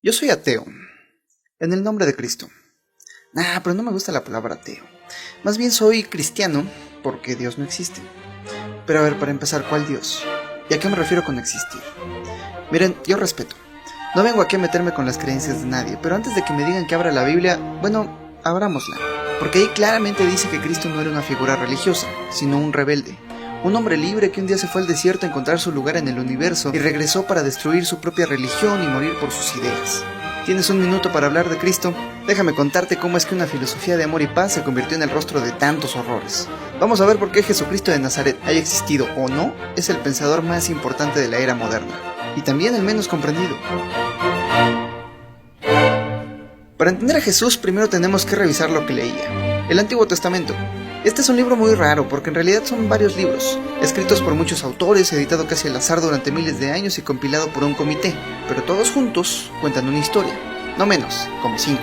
Yo soy ateo, en el nombre de Cristo. Pero no me gusta la palabra ateo. Más bien soy cristiano, porque Dios no existe. Pero a ver, para empezar, ¿cuál Dios? ¿Y a qué me refiero con existir? Miren, yo respeto. No vengo aquí a meterme con las creencias de nadie, pero antes de que me digan que abra la Biblia, bueno, abrámosla. Porque ahí claramente dice que Cristo no era una figura religiosa, sino un rebelde. Un hombre libre que un día se fue al desierto a encontrar su lugar en el universo y regresó para destruir su propia religión y morir por sus ideas. ¿Tienes un minuto para hablar de Cristo? Déjame contarte cómo es que una filosofía de amor y paz se convirtió en el rostro de tantos horrores. Vamos a ver por qué Jesucristo de Nazaret, haya existido o no, es el pensador más importante de la era moderna. Y también el menos comprendido. Para entender a Jesús, primero tenemos que revisar lo que leía. El Antiguo Testamento. Este es un libro muy raro porque en realidad son varios libros, escritos por muchos autores, editado casi al azar durante miles de años y compilado por un comité, pero todos juntos cuentan una historia, no menos, como 5.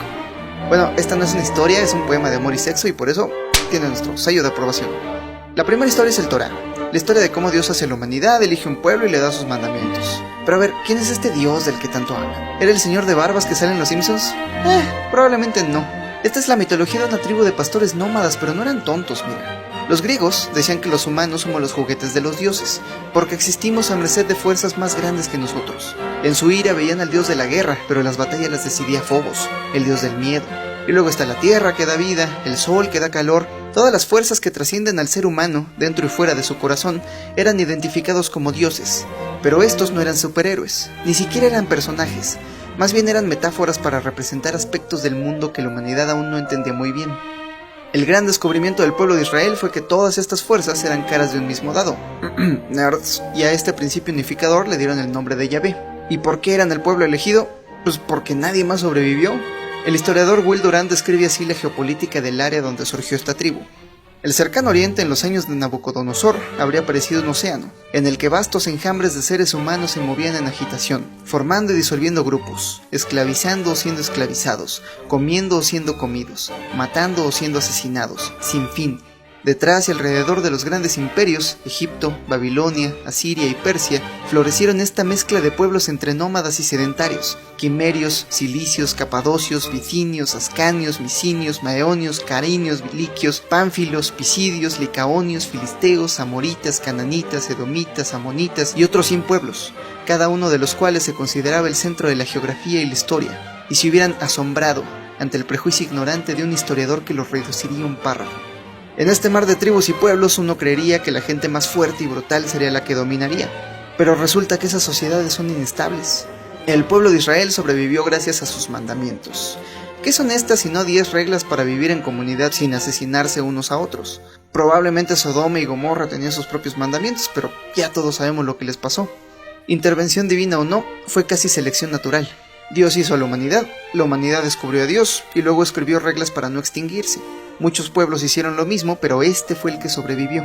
Bueno, esta no es una historia, es un poema de amor y sexo y por eso tiene nuestro sello de aprobación. La primera historia es el Torá, la historia de cómo Dios hace la humanidad, elige un pueblo y le da sus mandamientos. Pero a ver, ¿quién es este Dios del que tanto hablan? ¿Era el señor de barbas que sale en Los Simpsons? Probablemente no. Esta es la mitología de una tribu de pastores nómadas, pero no eran tontos, mira. Los griegos decían que los humanos somos los juguetes de los dioses, porque existimos a merced de fuerzas más grandes que nosotros. En su ira veían al dios de la guerra, pero en las batallas las decidía Fobos, el dios del miedo. Y luego está la tierra que da vida, el sol que da calor. Todas las fuerzas que trascienden al ser humano, dentro y fuera de su corazón, eran identificados como dioses. Pero estos no eran superhéroes, ni siquiera eran personajes. Más bien eran metáforas para representar aspectos del mundo que la humanidad aún no entendía muy bien. El gran descubrimiento del pueblo de Israel fue que todas estas fuerzas eran caras de un mismo dado. Nerds. Y a este principio unificador le dieron el nombre de Yahvé. ¿Y por qué eran el pueblo elegido? Pues porque nadie más sobrevivió. El historiador Will Durant describe así la geopolítica del área donde surgió esta tribu. El cercano oriente en los años de Nabucodonosor habría parecido un océano, en el que vastos enjambres de seres humanos se movían en agitación, formando y disolviendo grupos, esclavizando o siendo esclavizados, comiendo o siendo comidos, matando o siendo asesinados, sin fin. Detrás y alrededor de los grandes imperios, Egipto, Babilonia, Asiria y Persia, florecieron esta mezcla de pueblos entre nómadas y sedentarios, quimerios, cilicios, capadocios, bitinios, ascanios, micinios, maeonios, carinios, biliquios, pánfilos, pisidios, licaonios, filisteos, amoritas, cananitas, edomitas, amonitas y otros 100 pueblos, cada uno de los cuales se consideraba el centro de la geografía y la historia, y se hubieran asombrado ante el prejuicio ignorante de un historiador que los reduciría a un párrafo. En este mar de tribus y pueblos uno creería que la gente más fuerte y brutal sería la que dominaría, pero resulta que esas sociedades son inestables. El pueblo de Israel sobrevivió gracias a sus mandamientos. ¿Qué son estas sino 10 reglas para vivir en comunidad sin asesinarse unos a otros? Probablemente Sodoma y Gomorra tenían sus propios mandamientos, pero ya todos sabemos lo que les pasó. Intervención divina o no, fue casi selección natural. Dios hizo a la humanidad descubrió a Dios y luego escribió reglas para no extinguirse. Muchos pueblos hicieron lo mismo, pero este fue el que sobrevivió.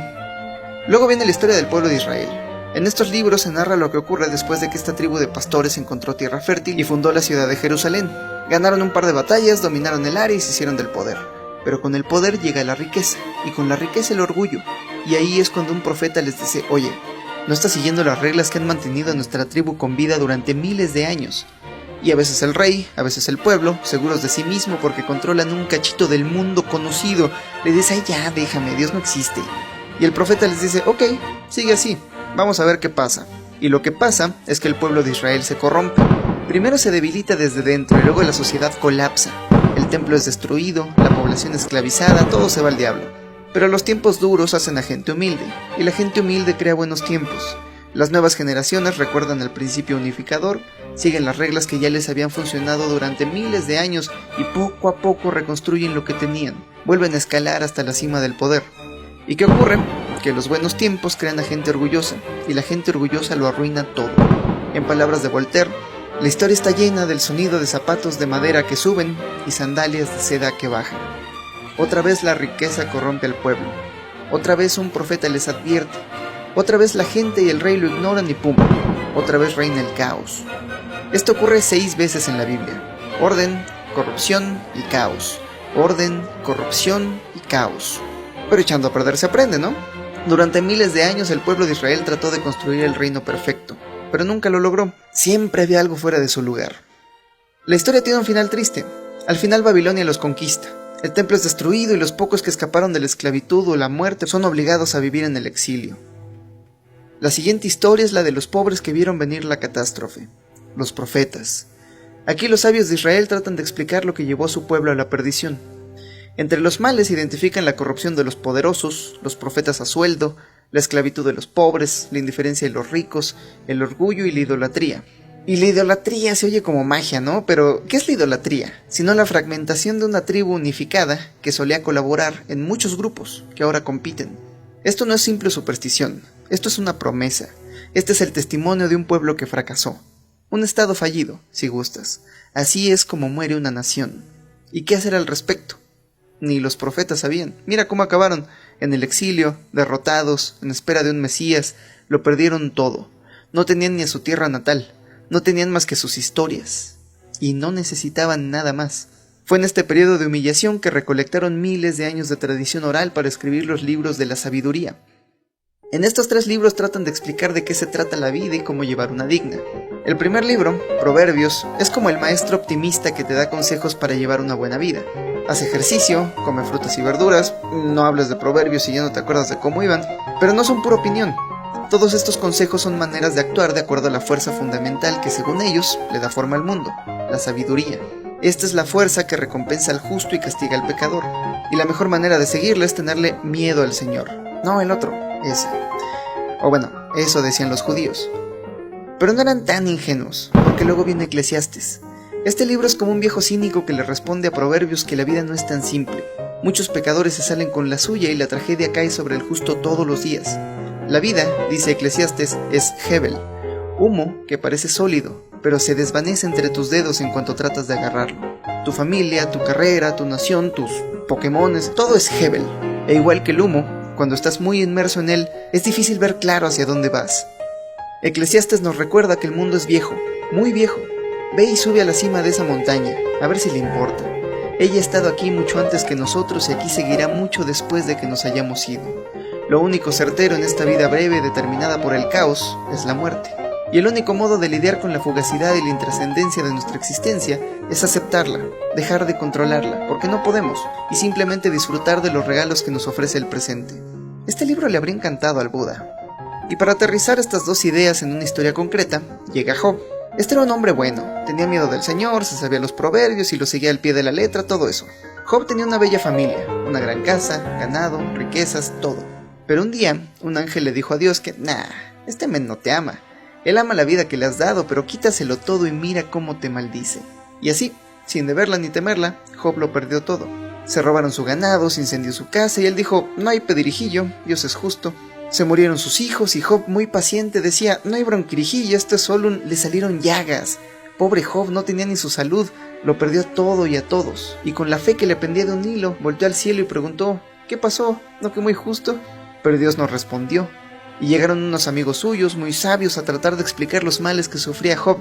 Luego viene la historia del pueblo de Israel. En estos libros se narra lo que ocurre después de que esta tribu de pastores encontró tierra fértil y fundó la ciudad de Jerusalén. Ganaron un par de batallas, dominaron el área y se hicieron del poder. Pero con el poder llega la riqueza, y con la riqueza el orgullo. Y ahí es cuando un profeta les dice: oye, no estás siguiendo las reglas que han mantenido a nuestra tribu con vida durante miles de años. Y a veces el rey, a veces el pueblo, seguros de sí mismo porque controlan un cachito del mundo conocido, le dice: ay ya, déjame, Dios no existe. Y el profeta les dice: ok, sigue así, vamos a ver qué pasa. Y lo que pasa es que el pueblo de Israel se corrompe. Primero se debilita desde dentro y luego la sociedad colapsa. El templo es destruido, la población esclavizada, todo se va al diablo. Pero los tiempos duros hacen a gente humilde, y la gente humilde crea buenos tiempos. Las nuevas generaciones recuerdan el principio unificador, siguen las reglas que ya les habían funcionado durante miles de años y poco a poco reconstruyen lo que tenían, vuelven a escalar hasta la cima del poder. ¿Y qué ocurre? Que los buenos tiempos crean a gente orgullosa, y la gente orgullosa lo arruina todo. En palabras de Voltaire, la historia está llena del sonido de zapatos de madera que suben y sandalias de seda que bajan. Otra vez la riqueza corrompe al pueblo, otra vez un profeta les advierte, otra vez la gente y el rey lo ignoran y ¡pum!, otra vez reina el caos. Esto ocurre 6 veces en la Biblia: orden, corrupción y caos. Orden, corrupción y caos. Pero echando a perder se aprende, ¿no? Durante miles de años el pueblo de Israel trató de construir el reino perfecto, pero nunca lo logró. Siempre había algo fuera de su lugar. La historia tiene un final triste. Al final Babilonia los conquista. El templo es destruido y los pocos que escaparon de la esclavitud o la muerte son obligados a vivir en el exilio. La siguiente historia es la de los pobres que vieron venir la catástrofe, los profetas. Aquí los sabios de Israel tratan de explicar lo que llevó a su pueblo a la perdición. Entre los males identifican la corrupción de los poderosos, los profetas a sueldo, la esclavitud de los pobres, la indiferencia de los ricos, el orgullo y la idolatría. Y la idolatría se oye como magia, ¿no? Pero, ¿qué es la idolatría? Sino la fragmentación de una tribu unificada que solía colaborar en muchos grupos que ahora compiten. Esto no es simple superstición, esto es una promesa. Este es el testimonio de un pueblo que fracasó. Un estado fallido, si gustas. Así es como muere una nación. ¿Y qué hacer al respecto? Ni los profetas sabían. Mira cómo acabaron, en el exilio, derrotados, en espera de un Mesías, lo perdieron todo. No tenían ni a su tierra natal. No tenían más que sus historias, y no necesitaban nada más. Fue en este periodo de humillación que recolectaron miles de años de tradición oral para escribir los libros de la sabiduría. En estos 3 libros tratan de explicar de qué se trata la vida y cómo llevar una digna. El primer libro, Proverbios, es como el maestro optimista que te da consejos para llevar una buena vida. Haz ejercicio, come frutas y verduras, no hables de proverbios si ya no te acuerdas de cómo iban, pero no son pura opinión. Todos estos consejos son maneras de actuar de acuerdo a la fuerza fundamental que según ellos le da forma al mundo, la sabiduría. Esta es la fuerza que recompensa al justo y castiga al pecador. Y la mejor manera de seguirle es tenerle miedo al Señor. No el otro, ese. O bueno, eso decían los judíos. Pero no eran tan ingenuos, porque luego viene Eclesiastes. Este libro es como un viejo cínico que le responde a Proverbios que la vida no es tan simple. Muchos pecadores se salen con la suya y la tragedia cae sobre el justo todos los días. La vida, dice Eclesiastes, es Hebel, humo que parece sólido, pero se desvanece entre tus dedos en cuanto tratas de agarrarlo. Tu familia, tu carrera, tu nación, tus Pokémones, todo es Hebel. E igual que el humo, cuando estás muy inmerso en él, es difícil ver claro hacia dónde vas. Eclesiastes nos recuerda que el mundo es viejo, muy viejo. Ve y sube a la cima de esa montaña, a ver si le importa. Ella ha estado aquí mucho antes que nosotros y aquí seguirá mucho después de que nos hayamos ido. Lo único certero en esta vida breve determinada por el caos es la muerte. Y el único modo de lidiar con la fugacidad y la intrascendencia de nuestra existencia es aceptarla, dejar de controlarla, porque no podemos, y simplemente disfrutar de los regalos que nos ofrece el presente. Este libro le habría encantado al Buda. Y para aterrizar estas 2 ideas en una historia concreta, llega Job. Este era un hombre bueno, tenía miedo del Señor, se sabía los proverbios y los seguía al pie de la letra, todo eso. Job tenía una bella familia, una gran casa, ganado, riquezas, todo. Pero un día, un ángel le dijo a Dios que, este men no te ama. Él ama la vida que le has dado, pero quítaselo todo y mira cómo te maldice. Y así, sin deberla ni temerla, Job lo perdió todo. Se robaron su ganado, se incendió su casa y él dijo, no hay pedirijillo, Dios es justo. Se murieron sus hijos y Job, muy paciente, decía, no hay bronquirijillo, esto es solo le salieron llagas. Pobre Job no tenía ni su salud, lo perdió todo y a todos. Y con la fe que le pendía de un hilo, volteó al cielo y preguntó, ¿qué pasó? ¿No que muy justo? Pero Dios no respondió, y llegaron unos amigos suyos muy sabios a tratar de explicar los males que sufría Job,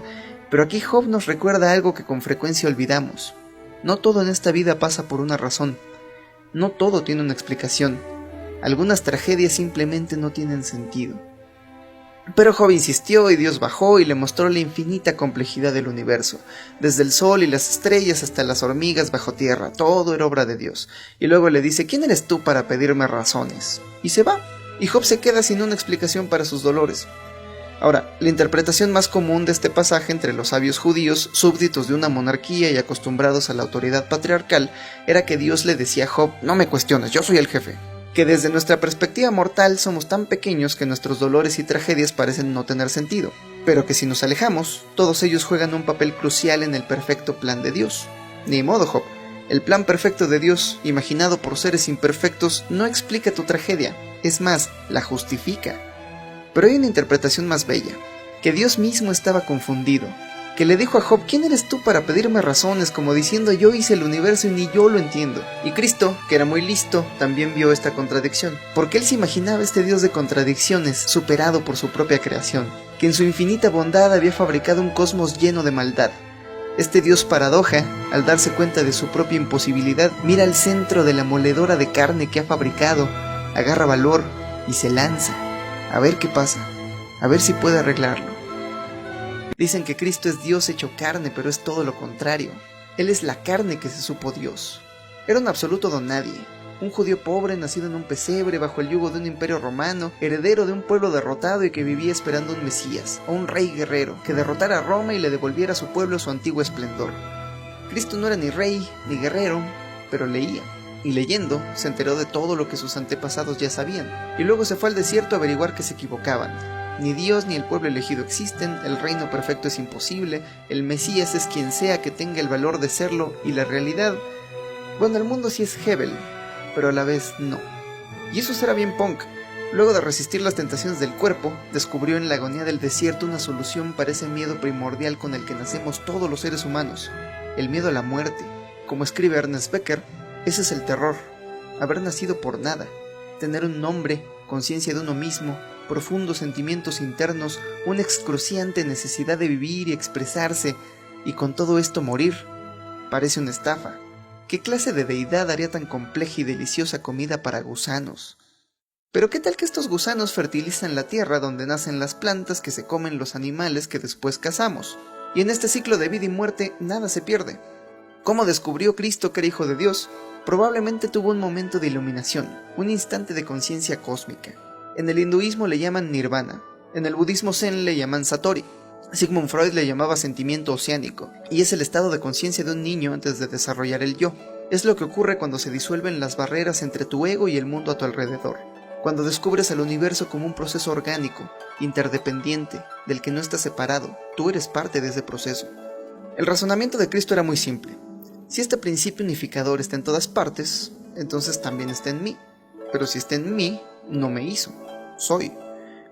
pero aquí Job nos recuerda algo que con frecuencia olvidamos. No todo en esta vida pasa por una razón, no todo tiene una explicación, algunas tragedias simplemente no tienen sentido. Pero Job insistió y Dios bajó y le mostró la infinita complejidad del universo. Desde el sol y las estrellas hasta las hormigas bajo tierra, todo era obra de Dios. Y luego le dice, ¿quién eres tú para pedirme razones? Y se va, y Job se queda sin una explicación para sus dolores. Ahora, la interpretación más común de este pasaje entre los sabios judíos, súbditos de una monarquía y acostumbrados a la autoridad patriarcal, era que Dios le decía a Job, no me cuestiones, yo soy el jefe. Que desde nuestra perspectiva mortal somos tan pequeños que nuestros dolores y tragedias parecen no tener sentido, pero que si nos alejamos, todos ellos juegan un papel crucial en el perfecto plan de Dios. Ni modo, Job, el plan perfecto de Dios, imaginado por seres imperfectos, no explica tu tragedia, es más, la justifica. Pero hay una interpretación más bella, que Dios mismo estaba confundido, que le dijo a Job, ¿quién eres tú para pedirme razones? Como diciendo, yo hice el universo y ni yo lo entiendo. Y Cristo, que era muy listo, también vio esta contradicción, porque él se imaginaba este Dios de contradicciones, superado por su propia creación, que en su infinita bondad había fabricado un cosmos lleno de maldad. Este Dios paradoja, al darse cuenta de su propia imposibilidad, mira al centro de la moledora de carne que ha fabricado, agarra valor y se lanza, a ver qué pasa, a ver si puede arreglarlo. Dicen que Cristo es Dios hecho carne, pero es todo lo contrario. Él es la carne que se supo Dios. Era un absoluto don nadie, un judío pobre nacido en un pesebre bajo el yugo de un imperio romano, heredero de un pueblo derrotado y que vivía esperando un Mesías, o un rey guerrero, que derrotara a Roma y le devolviera a su pueblo su antiguo esplendor. Cristo no era ni rey, ni guerrero, pero leía. Y leyendo, se enteró de todo lo que sus antepasados ya sabían, y luego se fue al desierto a averiguar que se equivocaban. Ni Dios ni el pueblo elegido existen, el reino perfecto es imposible, el Mesías es quien sea que tenga el valor de serlo, y la realidad, bueno, el mundo sí es Hebel, pero a la vez no. Y eso era bien punk. Luego de resistir las tentaciones del cuerpo, descubrió en la agonía del desierto una solución para ese miedo primordial con el que nacemos todos los seres humanos, el miedo a la muerte. Como escribe Ernest Becker, ese es el terror, haber nacido por nada, tener un nombre, conciencia de uno mismo, profundos sentimientos internos, una excruciante necesidad de vivir y expresarse, y con todo esto morir. Parece una estafa. ¿Qué clase de deidad haría tan compleja y deliciosa comida para gusanos? Pero ¿qué tal que estos gusanos fertilizan la tierra donde nacen las plantas que se comen los animales que después cazamos? Y en este ciclo de vida y muerte nada se pierde. ¿Cómo descubrió Cristo que era hijo de Dios? Probablemente tuvo un momento de iluminación, un instante de conciencia cósmica. En el hinduismo le llaman nirvana, en el budismo zen le llaman satori. Sigmund Freud le llamaba sentimiento oceánico, y es el estado de conciencia de un niño antes de desarrollar el yo. Es lo que ocurre cuando se disuelven las barreras entre tu ego y el mundo a tu alrededor, cuando descubres al universo como un proceso orgánico, interdependiente, del que no estás separado, tú eres parte de ese proceso. El razonamiento de Cristo era muy simple. Si este principio unificador está en todas partes, entonces también está en mí. Pero si está en mí, no me hizo, soy.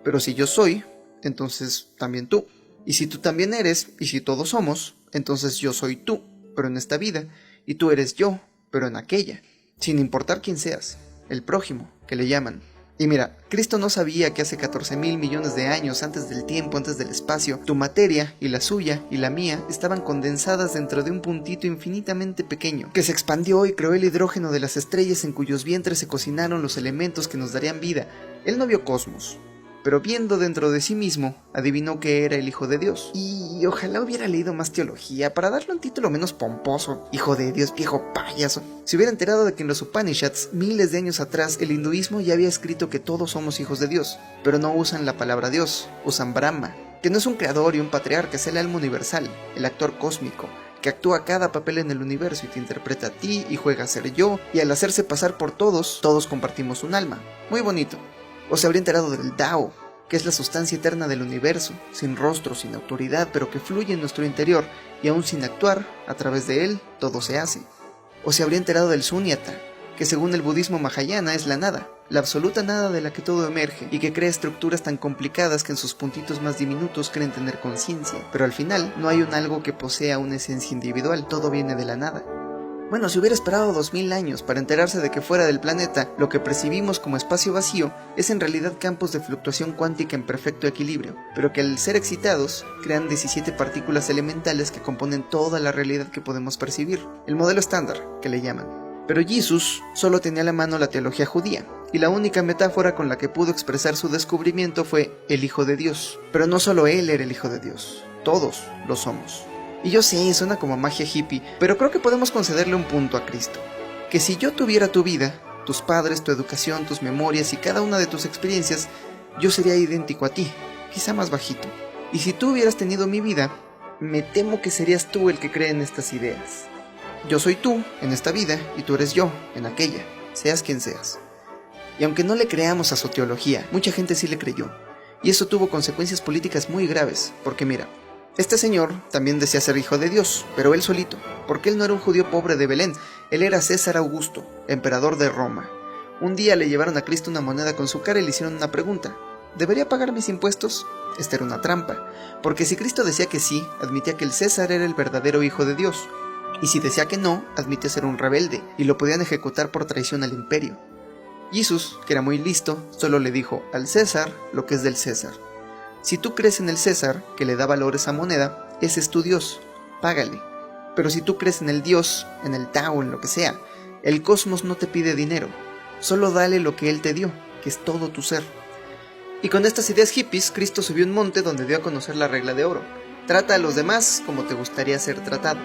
Pero si yo soy, entonces también tú. Y si tú también eres, y si todos somos, entonces yo soy tú, pero en esta vida, y tú eres yo, pero en aquella, sin importar quién seas, el prójimo, que le llaman. Y mira, Cristo no sabía que hace 14,000 millones de años, antes del tiempo, antes del espacio, tu materia, y la suya, y la mía, estaban condensadas dentro de un puntito infinitamente pequeño, que se expandió y creó el hidrógeno de las estrellas en cuyos vientres se cocinaron los elementos que nos darían vida. Él no vio cosmos, pero viendo dentro de sí mismo, adivinó que era el Hijo de Dios. Y ojalá hubiera leído más teología para darle un título menos pomposo. Hijo de Dios, viejo payaso. Se hubiera enterado de que en los Upanishads, miles de años atrás, el hinduismo ya había escrito que todos somos hijos de Dios, pero no usan la palabra Dios, usan Brahma, que no es un creador y un patriarca, es el alma universal, el actor cósmico, que actúa cada papel en el universo y te interpreta a ti y juega a ser yo, y al hacerse pasar por todos, todos compartimos un alma. Muy bonito. O se habría enterado del Tao, que es la sustancia eterna del universo, sin rostro, sin autoridad, pero que fluye en nuestro interior, y aún sin actuar, a través de él, todo se hace. O se habría enterado del Sunyata, que según el budismo mahayana es la nada, la absoluta nada de la que todo emerge, y que crea estructuras tan complicadas que en sus puntitos más diminutos creen tener conciencia, pero al final no hay un algo que posea una esencia individual, todo viene de la nada. Bueno, si hubiera esperado 2000 años para enterarse de que fuera del planeta, lo que percibimos como espacio vacío es en realidad campos de fluctuación cuántica en perfecto equilibrio, pero que al ser excitados, crean 17 partículas elementales que componen toda la realidad que podemos percibir, el modelo estándar, que le llaman. Pero Jesús solo tenía a la mano la teología judía, y la única metáfora con la que pudo expresar su descubrimiento fue el Hijo de Dios. Pero no solo él era el Hijo de Dios, todos lo somos. Y yo sé, suena como magia hippie, pero creo que podemos concederle un punto a Cristo. Que si yo tuviera tu vida, tus padres, tu educación, tus memorias y cada una de tus experiencias, yo sería idéntico a ti, quizá más bajito. Y si tú hubieras tenido mi vida, me temo que serías tú el que cree en estas ideas. Yo soy tú en esta vida y tú eres yo en aquella, seas quien seas. Y aunque no le creamos a su teología, mucha gente sí le creyó. Y eso tuvo consecuencias políticas muy graves, porque mira, este señor también decía ser hijo de Dios, pero él solito, porque él no era un judío pobre de Belén, él era César Augusto, emperador de Roma. Un día le llevaron a Cristo una moneda con su cara y le hicieron una pregunta: ¿debería pagar mis impuestos? Esta era una trampa, porque si Cristo decía que sí, admitía que el César era el verdadero hijo de Dios, y si decía que no, admitía ser un rebelde, y lo podían ejecutar por traición al imperio. Jesús, que era muy listo, solo le dijo al César lo que es del César. Si tú crees en el César, que le da valor a esa moneda, ese es tu Dios, págale. Pero si tú crees en el Dios, en el Tao, en lo que sea, el cosmos no te pide dinero, solo dale lo que él te dio, que es todo tu ser. Y con estas ideas hippies, Cristo subió un monte donde dio a conocer la regla de oro. Trata a los demás como te gustaría ser tratado.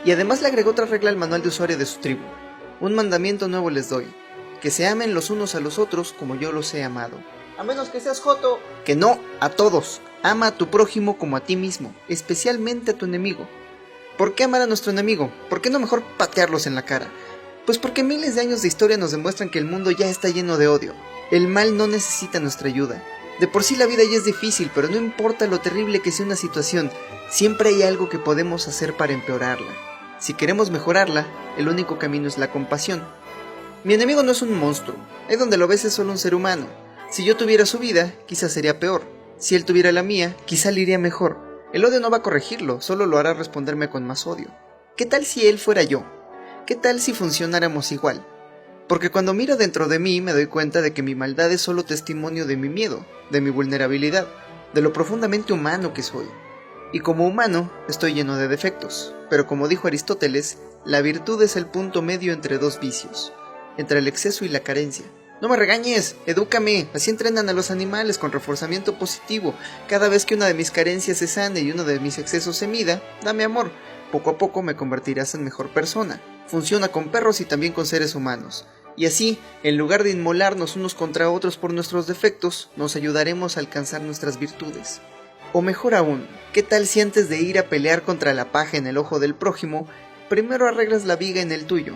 Y además le agregó otra regla al manual de usuario de su tribu. Un mandamiento nuevo les doy: que se amen los unos a los otros como yo los he amado. A menos que seas joto. Que no, a todos. Ama a tu prójimo como a ti mismo, especialmente a tu enemigo. ¿Por qué amar a nuestro enemigo? ¿Por qué no mejor patearlos en la cara? Pues porque miles de años de historia nos demuestran que el mundo ya está lleno de odio. El mal no necesita nuestra ayuda. De por sí la vida ya es difícil, pero no importa lo terrible que sea una situación, siempre hay algo que podemos hacer para empeorarla. Si queremos mejorarla, el único camino es la compasión. Mi enemigo no es un monstruo, ahí donde lo ves es solo un ser humano. Si yo tuviera su vida, quizás sería peor. Si él tuviera la mía, quizá le iría mejor. El odio no va a corregirlo, solo lo hará responderme con más odio. ¿Qué tal si él fuera yo? ¿Qué tal si funcionáramos igual? Porque cuando miro dentro de mí me doy cuenta de que mi maldad es solo testimonio de mi miedo, de mi vulnerabilidad, de lo profundamente humano que soy. Y como humano, estoy lleno de defectos. Pero como dijo Aristóteles, la virtud es el punto medio entre dos vicios, entre el exceso y la carencia. No me regañes, edúcame, así entrenan a los animales con reforzamiento positivo. Cada vez que una de mis carencias se sane y uno de mis excesos se mida, dame amor. Poco a poco me convertirás en mejor persona. Funciona con perros y también con seres humanos. Y así, en lugar de inmolarnos unos contra otros por nuestros defectos, nos ayudaremos a alcanzar nuestras virtudes. O mejor aún, ¿qué tal si antes de ir a pelear contra la paja en el ojo del prójimo, primero arreglas la viga en el tuyo?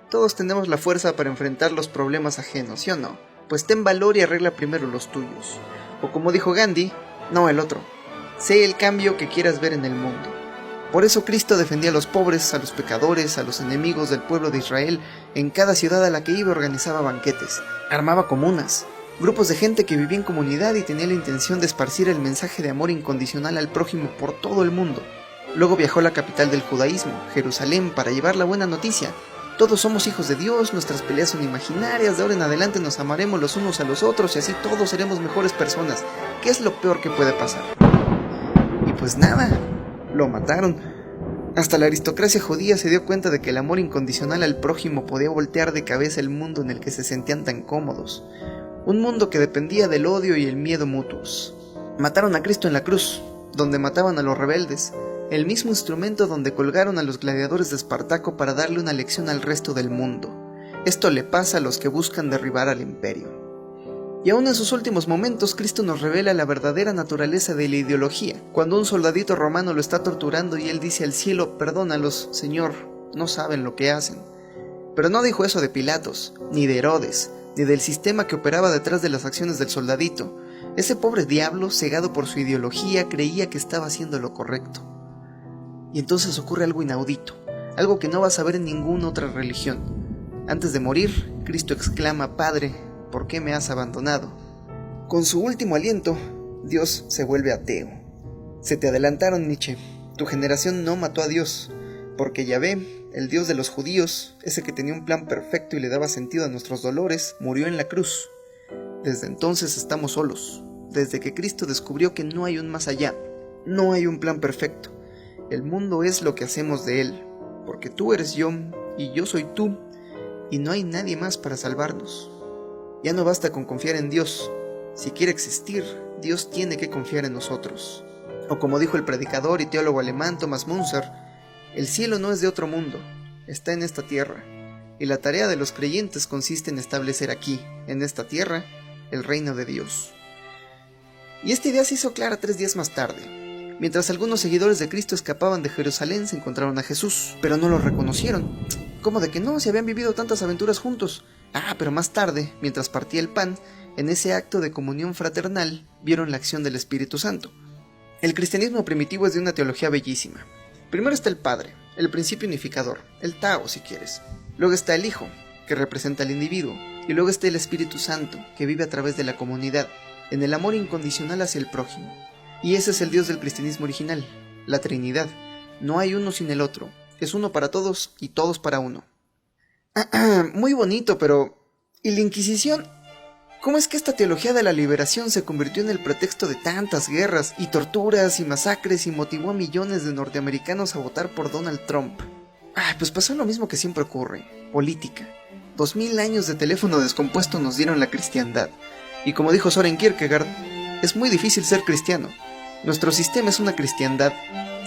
Todos tenemos la fuerza para enfrentar los problemas ajenos, ¿sí o no? Pues ten valor y arregla primero los tuyos. O como dijo Gandhi, no el otro. Sé el cambio que quieras ver en el mundo. Por eso Cristo defendía a los pobres, a los pecadores, a los enemigos del pueblo de Israel. En cada ciudad a la que iba organizaba banquetes, armaba comunas, grupos de gente que vivía en comunidad y tenía la intención de esparcir el mensaje de amor incondicional al prójimo por todo el mundo. Luego viajó a la capital del judaísmo, Jerusalén, para llevar la buena noticia. Todos somos hijos de Dios, nuestras peleas son imaginarias, de ahora en adelante nos amaremos los unos a los otros y así todos seremos mejores personas. ¿Qué es lo peor que puede pasar? Y pues nada, lo mataron. Hasta la aristocracia judía se dio cuenta de que el amor incondicional al prójimo podía voltear de cabeza el mundo en el que se sentían tan cómodos. Un mundo que dependía del odio y el miedo mutuos. Mataron a Cristo en la cruz, donde mataban a los rebeldes, el mismo instrumento donde colgaron a los gladiadores de Espartaco para darle una lección al resto del mundo. Esto le pasa a los que buscan derribar al imperio. Y aún en sus últimos momentos, Cristo nos revela la verdadera naturaleza de la ideología. Cuando un soldadito romano lo está torturando y él dice al cielo: perdónalos, Señor, no saben lo que hacen. Pero no dijo eso de Pilatos, ni de Herodes, ni del sistema que operaba detrás de las acciones del soldadito. Ese pobre diablo, cegado por su ideología, creía que estaba haciendo lo correcto. Y entonces ocurre algo inaudito, algo que no vas a ver en ninguna otra religión. Antes de morir, Cristo exclama: Padre, ¿por qué me has abandonado? Con su último aliento, Dios se vuelve ateo. Se te adelantaron, Nietzsche. Tu generación no mató a Dios, porque Yahvé, el Dios de los judíos, ese que tenía un plan perfecto y le daba sentido a nuestros dolores, murió en la cruz. Desde entonces estamos solos, desde que Cristo descubrió que no hay un más allá, no hay un plan perfecto. El mundo es lo que hacemos de él, porque tú eres yo y yo soy tú, y no hay nadie más para salvarnos. Ya no basta con confiar en Dios. Si quiere existir, Dios tiene que confiar en nosotros. O como dijo el predicador y teólogo alemán Thomas Müntzer, el cielo no es de otro mundo, está en esta tierra, y la tarea de los creyentes consiste en establecer aquí, en esta tierra, el reino de Dios. Y esta idea se hizo clara 3 días más tarde. Mientras algunos seguidores de Cristo escapaban de Jerusalén, se encontraron a Jesús, pero no lo reconocieron. ¿Cómo de que no? Si habían vivido tantas aventuras juntos. Pero más tarde, mientras partía el pan, en ese acto de comunión fraternal, vieron la acción del Espíritu Santo. El cristianismo primitivo es de una teología bellísima. Primero está el Padre, el principio unificador, el Tao si quieres. Luego está el Hijo, que representa al individuo. Y luego está el Espíritu Santo, que vive a través de la comunidad, en el amor incondicional hacia el prójimo. Y ese es el Dios del cristianismo original, la Trinidad. No hay uno sin el otro, es uno para todos y todos para uno. Muy bonito, pero ¿y la Inquisición? ¿Cómo es que esta teología de la liberación se convirtió en el pretexto de tantas guerras y torturas y masacres y motivó a millones de norteamericanos a votar por Donald Trump? Pues pasó lo mismo que siempre ocurre, política. 2000 años de teléfono descompuesto nos dieron la cristiandad. Y como dijo Soren Kierkegaard, es muy difícil ser cristiano. Nuestro sistema es una cristiandad,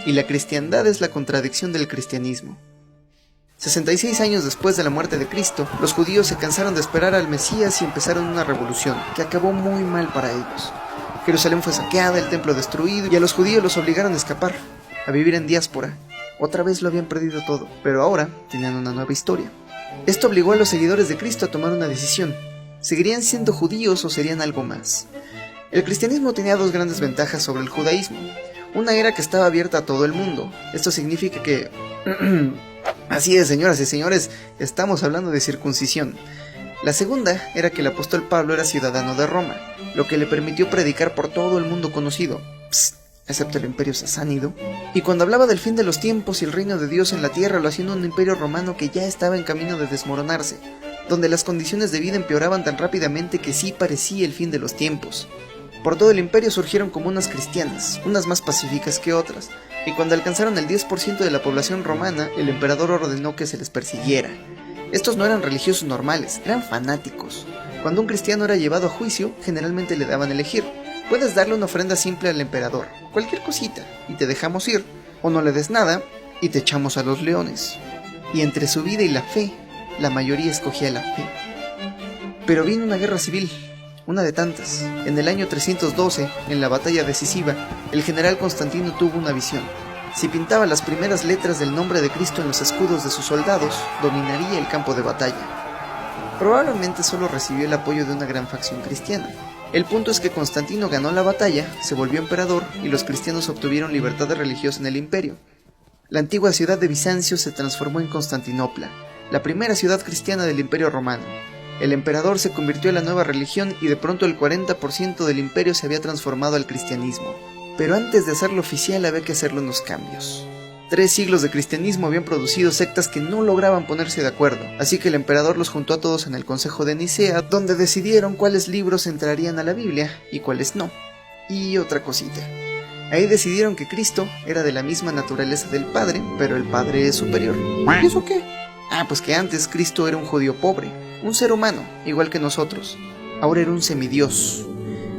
y la cristiandad es la contradicción del cristianismo. 66 años después de la muerte de Cristo, los judíos se cansaron de esperar al Mesías y empezaron una revolución, que acabó muy mal para ellos. Jerusalén fue saqueada, el templo destruido, y a los judíos los obligaron a escapar, a vivir en diáspora. Otra vez lo habían perdido todo, pero ahora tenían una nueva historia. Esto obligó a los seguidores de Cristo a tomar una decisión. ¿Seguirían siendo judíos o serían algo más? El cristianismo tenía dos grandes ventajas sobre el judaísmo. Una era que estaba abierta a todo el mundo. Esto significa que... Así es, señoras y señores, estamos hablando de circuncisión. La segunda era que el apóstol Pablo era ciudadano de Roma, lo que le permitió predicar por todo el mundo conocido, excepto el imperio sasánida. Y cuando hablaba del fin de los tiempos y el reino de Dios en la tierra, lo hacía en un imperio romano que ya estaba en camino de desmoronarse, donde las condiciones de vida empeoraban tan rápidamente que sí parecía el fin de los tiempos. Por todo el imperio surgieron comunas cristianas, unas más pacíficas que otras, y cuando alcanzaron el 10% de la población romana, el emperador ordenó que se les persiguiera. Estos no eran religiosos normales, eran fanáticos. Cuando un cristiano era llevado a juicio, generalmente le daban a elegir: puedes darle una ofrenda simple al emperador, cualquier cosita, y te dejamos ir, o no le des nada, y te echamos a los leones. Y entre su vida y la fe, la mayoría escogía la fe. Pero vino una guerra civil, una de tantas. En el año 312, en la batalla decisiva, el general Constantino tuvo una visión. Si pintaba las primeras letras del nombre de Cristo en los escudos de sus soldados, dominaría el campo de batalla. Probablemente solo recibió el apoyo de una gran facción cristiana. El punto es que Constantino ganó la batalla, se volvió emperador y los cristianos obtuvieron libertad religiosa en el imperio. La antigua ciudad de Bizancio se transformó en Constantinopla, la primera ciudad cristiana del imperio romano. El emperador se convirtió en la nueva religión y de pronto el 40% del imperio se había transformado al cristianismo. Pero antes de hacerlo oficial había que hacerle unos cambios. 3 siglos de cristianismo habían producido sectas que no lograban ponerse de acuerdo, así que el emperador los juntó a todos en el Consejo de Nicea, donde decidieron cuáles libros entrarían a la Biblia y cuáles no. Y otra cosita. Ahí decidieron que Cristo era de la misma naturaleza del Padre, pero el Padre es superior. ¿Y eso qué? Pues que antes Cristo era un judío pobre, un ser humano, igual que nosotros. Ahora era un semidios.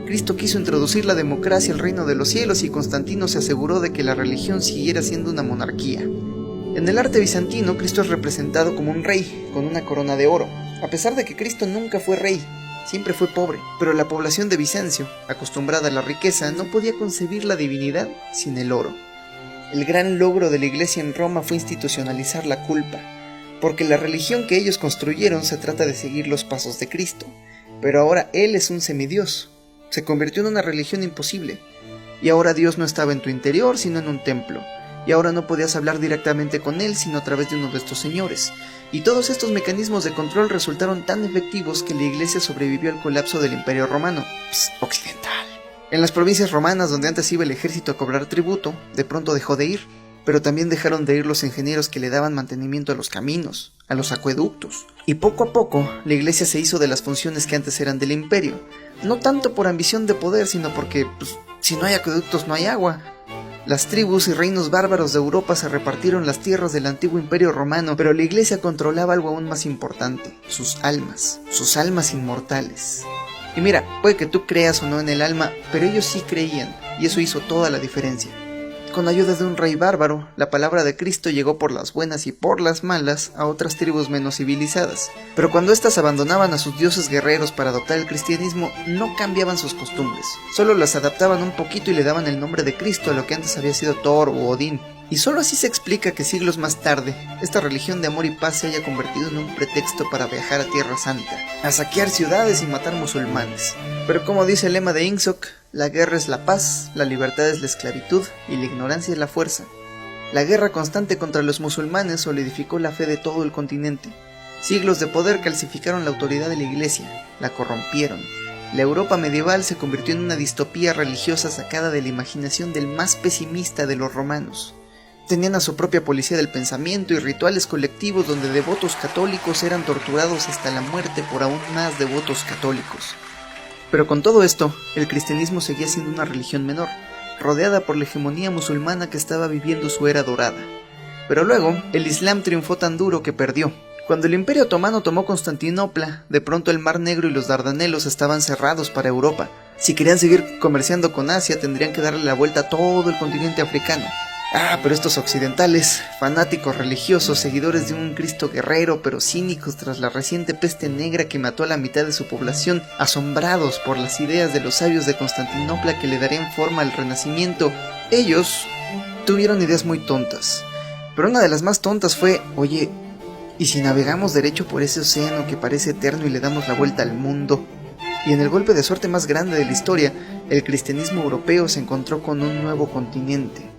Cristo quiso introducir la democracia al reino de los cielos y Constantino se aseguró de que la religión siguiera siendo una monarquía. En el arte bizantino, Cristo es representado como un rey, con una corona de oro, a pesar de que Cristo nunca fue rey, siempre fue pobre. Pero la población de Bizancio, acostumbrada a la riqueza, no podía concebir la divinidad sin el oro. El gran logro de la iglesia en Roma fue institucionalizar la culpa, porque la religión que ellos construyeron se trata de seguir los pasos de Cristo, pero ahora Él es un semidios. Se convirtió en una religión imposible, y ahora Dios no estaba en tu interior sino en un templo, y ahora no podías hablar directamente con Él sino a través de uno de estos señores, y todos estos mecanismos de control resultaron tan efectivos que la iglesia sobrevivió al colapso del imperio romano occidental. En las provincias romanas donde antes iba el ejército a cobrar tributo, de pronto dejó de ir, pero también dejaron de ir los ingenieros que le daban mantenimiento a los caminos, a los acueductos, y poco a poco la iglesia se hizo de las funciones que antes eran del imperio, no tanto por ambición de poder, sino porque, si no hay acueductos no hay agua. Las tribus y reinos bárbaros de Europa se repartieron las tierras del antiguo imperio romano, pero la iglesia controlaba algo aún más importante: sus almas inmortales. Y mira, puede que tú creas o no en el alma, pero ellos sí creían, y eso hizo toda la diferencia. Con ayuda de un rey bárbaro, la palabra de Cristo llegó por las buenas y por las malas a otras tribus menos civilizadas. Pero cuando éstas abandonaban a sus dioses guerreros para adoptar el cristianismo, no cambiaban sus costumbres. Solo las adaptaban un poquito y le daban el nombre de Cristo a lo que antes había sido Thor o Odín. Y solo así se explica que siglos más tarde, esta religión de amor y paz se haya convertido en un pretexto para viajar a Tierra Santa, a saquear ciudades y matar musulmanes. Pero como dice el lema de Ingsoc, la guerra es la paz, la libertad es la esclavitud y la ignorancia es la fuerza. La guerra constante contra los musulmanes solidificó la fe de todo el continente. Siglos de poder calcificaron la autoridad de la iglesia, la corrompieron. La Europa medieval se convirtió en una distopía religiosa sacada de la imaginación del más pesimista de los romanos. Tenían a su propia policía del pensamiento y rituales colectivos donde devotos católicos eran torturados hasta la muerte por aún más devotos católicos. Pero con todo esto, el cristianismo seguía siendo una religión menor, rodeada por la hegemonía musulmana que estaba viviendo su era dorada. Pero luego, el Islam triunfó tan duro que perdió. Cuando el Imperio Otomano tomó Constantinopla, de pronto el Mar Negro y los Dardanelos estaban cerrados para Europa, Si querían seguir comerciando con Asia, tendrían que darle la vuelta a todo el continente africano. Pero estos occidentales, fanáticos religiosos, seguidores de un Cristo guerrero, pero cínicos tras la reciente peste negra que mató a la mitad de su población, asombrados por las ideas de los sabios de Constantinopla que le darían forma al Renacimiento, ellos tuvieron ideas muy tontas. Pero una de las más tontas fue, oye, ¿y si navegamos derecho por ese océano que parece eterno y le damos la vuelta al mundo? Y en el golpe de suerte más grande de la historia, el cristianismo europeo se encontró con un nuevo continente.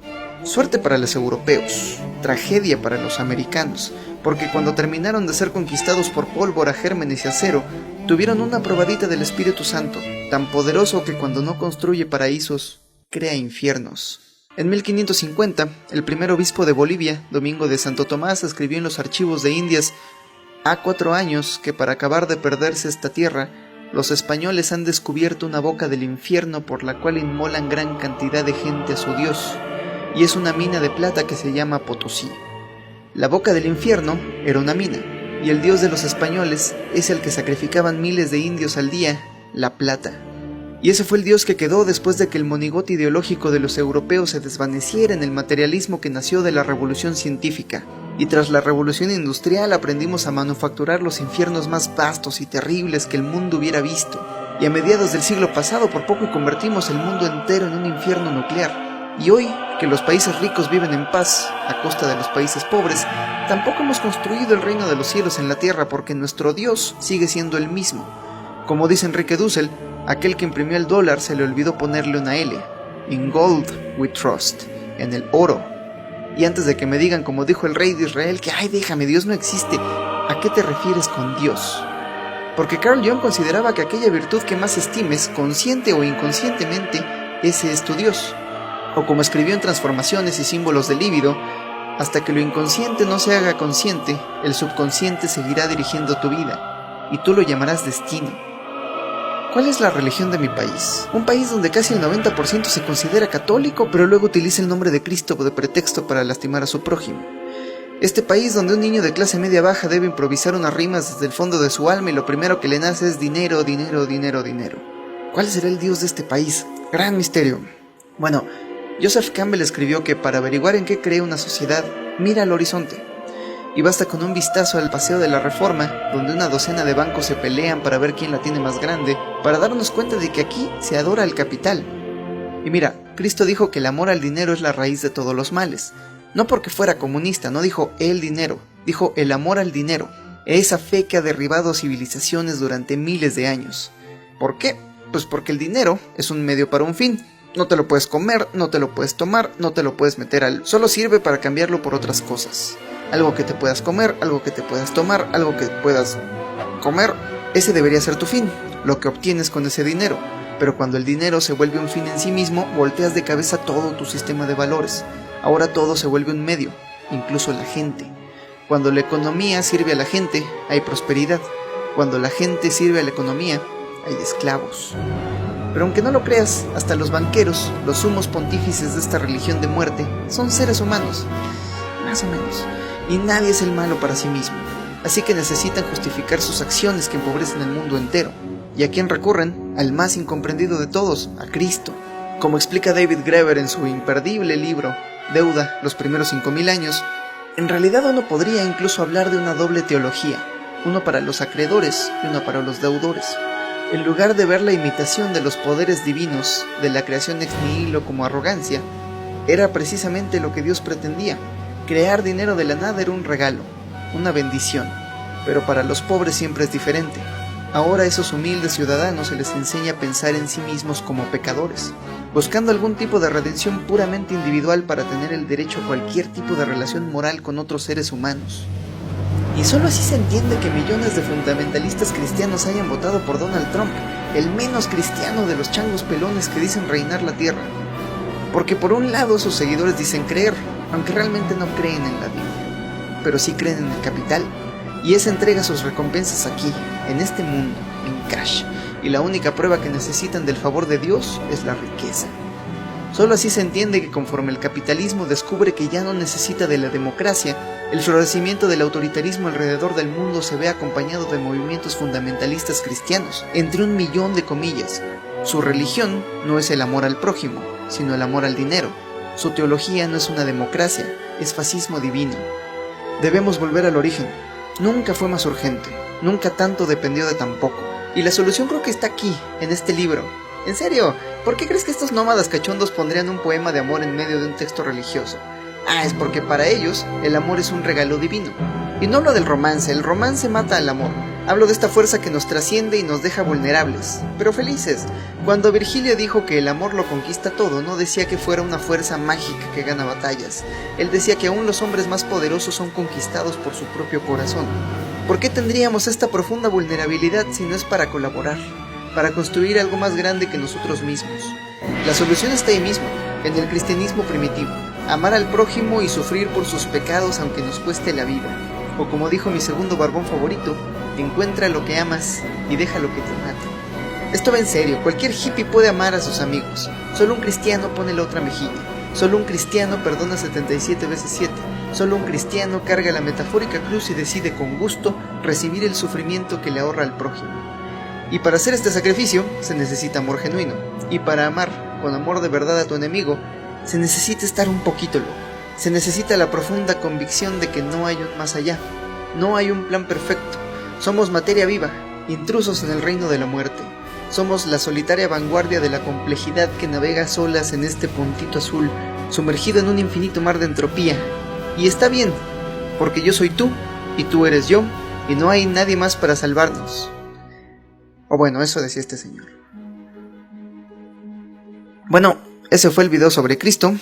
Suerte para los europeos, tragedia para los americanos, porque cuando terminaron de ser conquistados por pólvora, gérmenes y acero, tuvieron una probadita del Espíritu Santo, tan poderoso que cuando no construye paraísos, crea infiernos. En 1550, el primer obispo de Bolivia, Domingo de Santo Tomás, escribió en los archivos de Indias: "Ha 4 años que para acabar de perderse esta tierra, los españoles han descubierto una boca del infierno por la cual inmolan gran cantidad de gente a su Dios, y es una mina de plata que se llama Potosí". La boca del infierno era una mina, y el dios de los españoles es el que sacrificaban miles de indios al día, la plata. Y ese fue el dios que quedó después de que el monigote ideológico de los europeos se desvaneciera en el materialismo que nació de la revolución científica. Y tras la revolución industrial aprendimos a manufacturar los infiernos más vastos y terribles que el mundo hubiera visto. Y a mediados del siglo pasado por poco convertimos el mundo entero en un infierno nuclear. Y hoy, que los países ricos viven en paz a costa de los países pobres, tampoco hemos construido el reino de los cielos en la tierra porque nuestro Dios sigue siendo el mismo. Como dice Enrique Dussel, aquel que imprimió el dólar se le olvidó ponerle una L. In gold we trust, en el oro. Y antes de que me digan, como dijo el rey de Israel, que déjame, Dios no existe, ¿a qué te refieres con Dios? Porque Carl Jung consideraba que aquella virtud que más estimes, consciente o inconscientemente, ese es tu Dios. O como escribió en Transformaciones y Símbolos del Líbido: hasta que lo inconsciente no se haga consciente, el subconsciente seguirá dirigiendo tu vida, y tú lo llamarás destino. ¿Cuál es la religión de mi país? Un país donde casi el 90% se considera católico, pero luego utiliza el nombre de Cristo de pretexto para lastimar a su prójimo. Este país donde un niño de clase media baja debe improvisar unas rimas desde el fondo de su alma y lo primero que le nace es dinero, dinero, dinero, dinero. ¿Cuál será el Dios de este país? Gran misterio. Bueno, Joseph Campbell escribió que para averiguar en qué cree una sociedad, mira al horizonte. Y basta con un vistazo al Paseo de la Reforma, donde una docena de bancos se pelean para ver quién la tiene más grande, para darnos cuenta de que aquí se adora el capital. Y mira, Cristo dijo que el amor al dinero es la raíz de todos los males. No porque fuera comunista, no dijo el dinero, dijo el amor al dinero, esa fe que ha derribado civilizaciones durante miles de años. ¿Por qué? Pues porque el dinero es un medio para un fin. No te lo puedes comer, no te lo puedes tomar, no te lo puedes meter solo sirve para cambiarlo por otras cosas. Algo que te puedas comer, algo que te puedas tomar, algo que puedas comer. Ese debería ser tu fin, lo que obtienes con ese dinero. Pero cuando el dinero se vuelve un fin en sí mismo, volteas de cabeza todo tu sistema de valores. Ahora todo se vuelve un medio, incluso la gente. Cuando la economía sirve a la gente, hay prosperidad. Cuando la gente sirve a la economía, hay esclavos. Pero aunque no lo creas, hasta los banqueros, los sumos pontífices de esta religión de muerte, son seres humanos, más o menos, y nadie es el malo para sí mismo, así que necesitan justificar sus acciones que empobrecen el mundo entero. ¿Y a quién recurren? Al más incomprendido de todos, a Cristo. Como explica David Graeber en su imperdible libro Deuda, los primeros 5000 años, en realidad uno podría incluso hablar de una doble teología, uno para los acreedores y uno para los deudores. En lugar de ver la imitación de los poderes divinos de la creación ex nihilo como arrogancia, era precisamente lo que Dios pretendía. Crear dinero de la nada era un regalo, una bendición, pero para los pobres siempre es diferente. Ahora a esos humildes ciudadanos se les enseña a pensar en sí mismos como pecadores, buscando algún tipo de redención puramente individual para tener el derecho a cualquier tipo de relación moral con otros seres humanos. Y solo así se entiende que millones de fundamentalistas cristianos hayan votado por Donald Trump, el menos cristiano de los changos pelones que dicen reinar la tierra. Porque por un lado sus seguidores dicen creer, aunque realmente no creen en la Biblia, pero sí creen en el capital, y esa entrega sus recompensas aquí, en este mundo, en cash, y la única prueba que necesitan del favor de Dios es la riqueza. Solo así se entiende que conforme el capitalismo descubre que ya no necesita de la democracia, el florecimiento del autoritarismo alrededor del mundo se ve acompañado de movimientos fundamentalistas cristianos, entre 1 millón de comillas. Su religión no es el amor al prójimo, sino el amor al dinero. Su teología no es una democracia, es fascismo divino. Debemos volver al origen. Nunca fue más urgente, nunca tanto dependió de tan poco. Y la solución creo que está aquí, en este libro. En serio, ¿por qué crees que estos nómadas cachondos pondrían un poema de amor en medio de un texto religioso? Es porque para ellos el amor es un regalo divino. Y no hablo del romance, el romance mata al amor. Hablo de esta fuerza que nos trasciende y nos deja vulnerables, pero felices. Cuando Virgilio dijo que el amor lo conquista todo, no decía que fuera una fuerza mágica que gana batallas. Él decía que aún los hombres más poderosos son conquistados por su propio corazón. ¿Por qué tendríamos esta profunda vulnerabilidad si no es para colaborar, para construir algo más grande que nosotros mismos? La solución está ahí mismo, en el cristianismo primitivo. Amar al prójimo y sufrir por sus pecados aunque nos cueste la vida. O como dijo mi segundo barbón favorito, encuentra lo que amas y deja lo que te mate. Esto va en serio, cualquier hippie puede amar a sus amigos. Solo un cristiano pone la otra mejilla. Solo un cristiano perdona 77 veces 7. Solo un cristiano carga la metafórica cruz y decide con gusto recibir el sufrimiento que le ahorra al prójimo. Y para hacer este sacrificio se necesita amor genuino. Y para amar con amor de verdad a tu enemigo, se necesita estar un poquito loco. Se necesita la profunda convicción de que no hay un más allá. No hay un plan perfecto. Somos materia viva, intrusos en el reino de la muerte. Somos la solitaria vanguardia de la complejidad que navega solas en este puntito azul, sumergido en un infinito mar de entropía. Y está bien, porque yo soy tú, y tú eres yo, y no hay nadie más para salvarnos. O bueno, eso decía este señor. Bueno, ese fue el video sobre Cristo.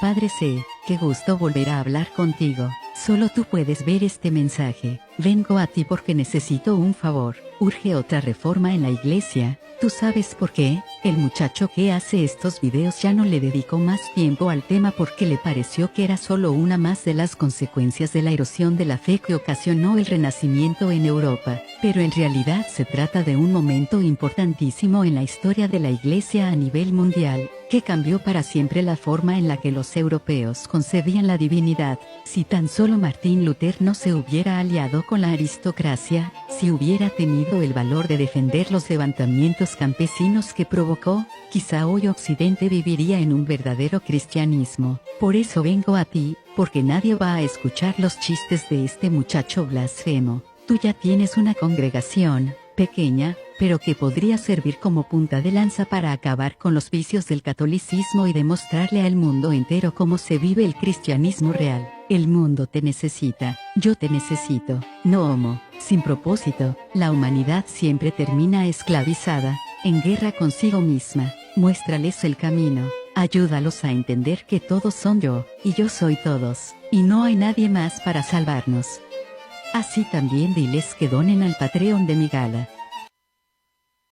Padre C, qué gusto volver a hablar contigo. Solo tú puedes ver este mensaje. Vengo a ti porque necesito un favor. Urge otra reforma en la iglesia. ¿Tú sabes por qué? El muchacho que hace estos videos ya no le dedicó más tiempo al tema porque le pareció que era solo una más de las consecuencias de la erosión de la fe que ocasionó el Renacimiento en Europa. Pero en realidad se trata de un momento importantísimo en la historia de la iglesia a nivel mundial, que cambió para siempre la forma en la que los europeos concebían la divinidad. Si tan solo Martín Lutero no se hubiera aliado con la aristocracia, si hubiera tenido el valor de defender los levantamientos campesinos que provocó, quizá hoy Occidente viviría en un verdadero cristianismo. Por eso vengo a ti, porque nadie va a escuchar los chistes de este muchacho blasfemo. Tú ya tienes una congregación, pequeña, pero que podría servir como punta de lanza para acabar con los vicios del catolicismo y demostrarle al mundo entero cómo se vive el cristianismo real. El mundo te necesita, yo te necesito. No homo, sin propósito, la humanidad siempre termina esclavizada, en guerra consigo misma. Muéstrales el camino, ayúdalos a entender que todos son yo, y yo soy todos, y no hay nadie más para salvarnos. Así también diles que donen al Patreon de mi gala.